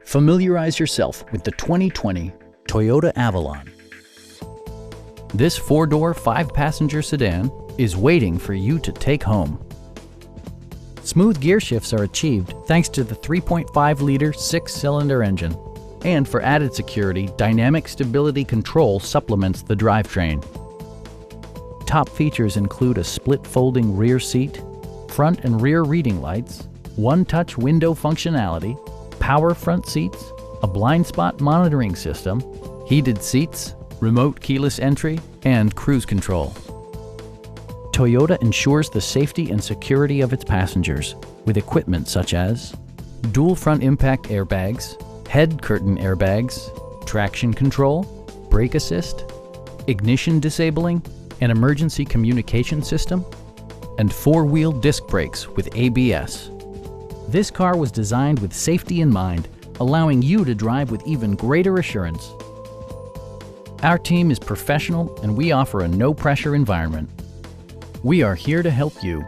Familiarize yourself with the 2020 Toyota Avalon. This four-door, five-passenger sedan is waiting for you to take home. Smooth gear shifts are achieved thanks to the 3.5-liter six-cylinder engine. And for added security, dynamic stability control supplements the drivetrain. Top features include a split folding rear seat, front and rear reading lights, one-touch window functionality, power front seats, a blind spot monitoring system, heated seats, remote keyless entry, and cruise control. Toyota ensures the safety and security of its passengers with equipment such as dual front impact airbags, head curtain airbags, traction control, brake assist, ignition disabling, an emergency communication system, and four-wheel disc brakes with ABS. This car was designed with safety in mind, allowing you to drive with even greater assurance. Our team is professional and we offer a no-pressure environment. We are here to help you.